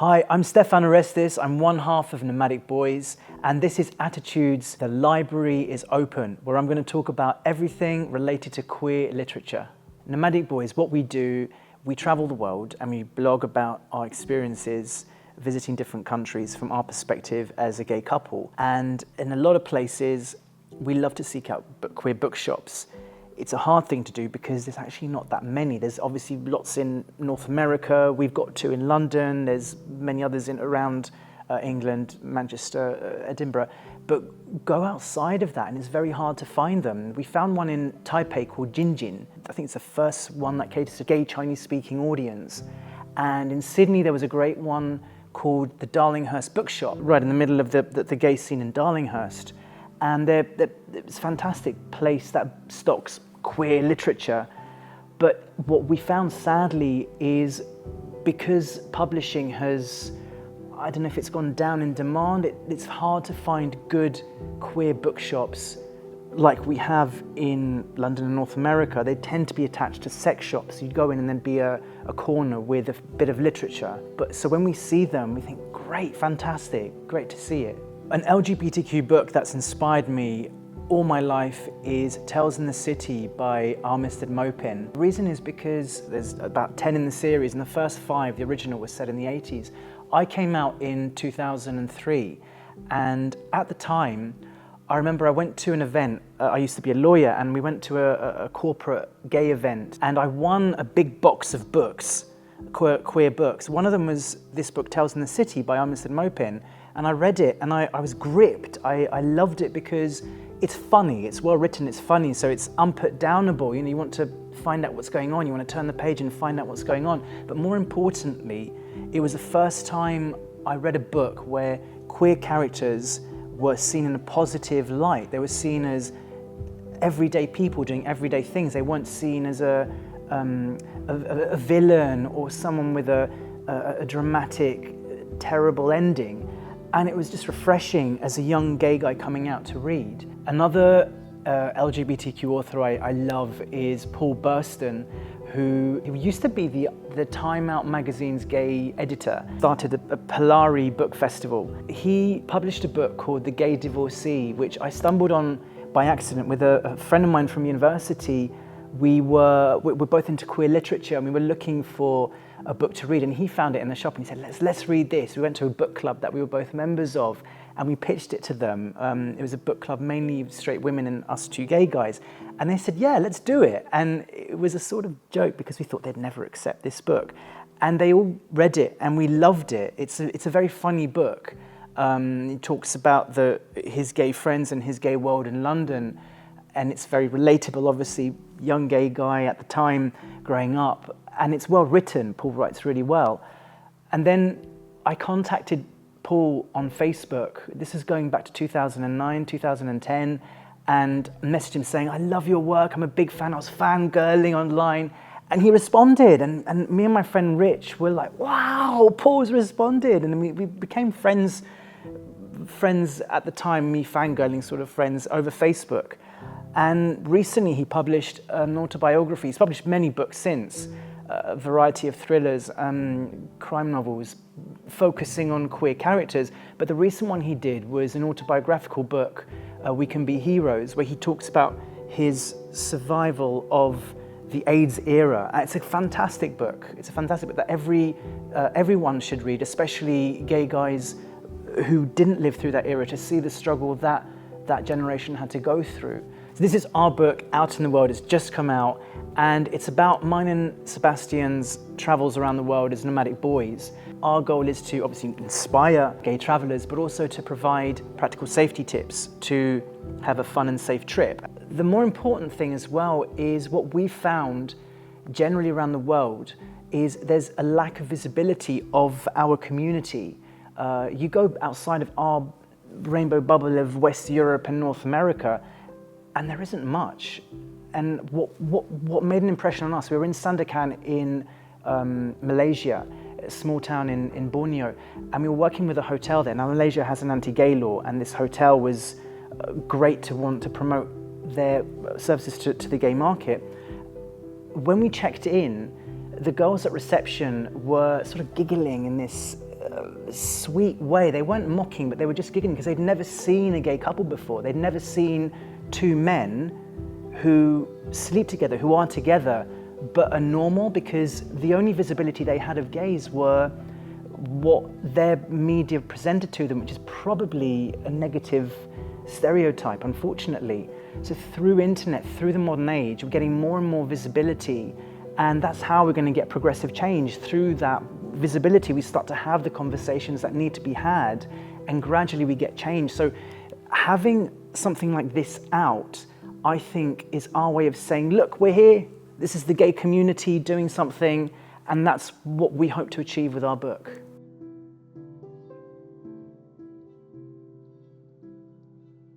Hi, I'm Stefan Arestis. I'm one half of Nomadic Boys, and this is Attitudes, The Library is Open, where I'm going to talk about everything related to queer literature. Nomadic Boys, what we do, we travel the world and we blog about our experiences visiting different countries from our perspective as a gay couple. And in a lot of places, we love to seek out queer bookshops. It's a hard thing to do because there's actually not that many. There's obviously lots in North America. We've got two in London. There's many others around England, Manchester, Edinburgh. But go outside of that and it's very hard to find them. We found one in Taipei called Jinjin. I think it's the first one that caters to a gay Chinese-speaking audience. And in Sydney, there was a great one called the Darlinghurst Bookshop, right in the middle of the gay scene in Darlinghurst. And it's a fantastic place that stocks queer literature. But what we found sadly is because publishing has, I don't know if it's gone down in demand, it's hard to find good queer bookshops like we have in London and North America. They tend to be attached to sex shops. You'd go in and there'd be a corner with a bit of literature. So when we see them, we think, great, fantastic, great to see it. An LGBTQ book that's inspired me all my life is Tales in the City by Armistead Maupin. The reason is because there's about 10 in the series, and the first 5, the original, was set in the 80s. I came out in 2003, and at the time, I remember I went to an event. I used to be a lawyer, and we went to a corporate gay event, and I won a big box of books, queer books. One of them was this book, Tales in the City by Armistead Maupin, and I read it, and I was gripped. I loved it because it's funny, it's well written, it's funny, so it's unputdownable. You know, you want to find out what's going on, you want to turn the page and find out what's going on. But more importantly, it was the first time I read a book where queer characters were seen in a positive light. They were seen as everyday people doing everyday things. They weren't seen as a villain or someone with a dramatic, terrible ending. And it was just refreshing as a young gay guy coming out to read. Another LGBTQ author I love is Paul Burston, who used to be the Time Out magazine's gay editor, started a Polari book festival. He published a book called The Gay Divorcee, which I stumbled on by accident with a friend of mine from university. We're both into queer literature and we were looking for a book to read, and he found it in the shop and he said, let's read this. We went to a book club that we were both members of and we pitched it to them. It was a book club mainly straight women and us two gay guys, and they said, yeah, let's do it. And it was a sort of joke because we thought they'd never accept this book, and they all read it and we loved it. It's a very funny book. It talks about his gay friends and his gay world in London, and it's very relatable, obviously, young gay guy at the time growing up, and it's well written. Paul writes really well. And then I contacted Paul on Facebook. This is going back to 2009, 2010, and messaged him saying, I love your work, I'm a big fan, I was fangirling online. And he responded, and me and my friend Rich were like, wow, Paul's responded. And we became friends at the time, me fangirling sort of friends over Facebook. And recently he published an autobiography. He's published many books since, a variety of thrillers, crime novels, focusing on queer characters. But the recent one he did was an autobiographical book, We Can Be Heroes, where he talks about his survival of the AIDS era. It's a fantastic book. It's a fantastic book that everyone should read, especially gay guys who didn't live through that era, to see the struggle that generation had to go through. So this is our book out in the world. It's just come out, and it's about mine and Sebastian's travels around the world as Nomadic Boys. Our goal is to obviously inspire gay travelers, but also to provide practical safety tips to have a fun and safe trip. The more important thing as well is what we found generally around the world is there's a lack of visibility of our community. You go outside of our rainbow bubble of West Europe and North America, and there isn't much. And what made an impression on us, we were in Sandakan in Malaysia, a small town in Borneo, and we were working with a hotel there. Now Malaysia has an anti-gay law, and this hotel was great to want to promote their services to the gay market. When we checked in, the girls at reception were sort of giggling in this sweet way. They weren't mocking, but they were just giggling because they'd never seen a gay couple before. They'd never seen two men who sleep together, who are together, but are normal, because the only visibility they had of gays were what their media presented to them, which is probably a negative stereotype, unfortunately. So through internet, through the modern age, we're getting more and more visibility, and that's how we're going to get progressive change. Through that visibility, we start to have the conversations that need to be had, and gradually we get change. So having something like this out, I think, is our way of saying, look, we're here, this is the gay community doing something, and that's what we hope to achieve with our book.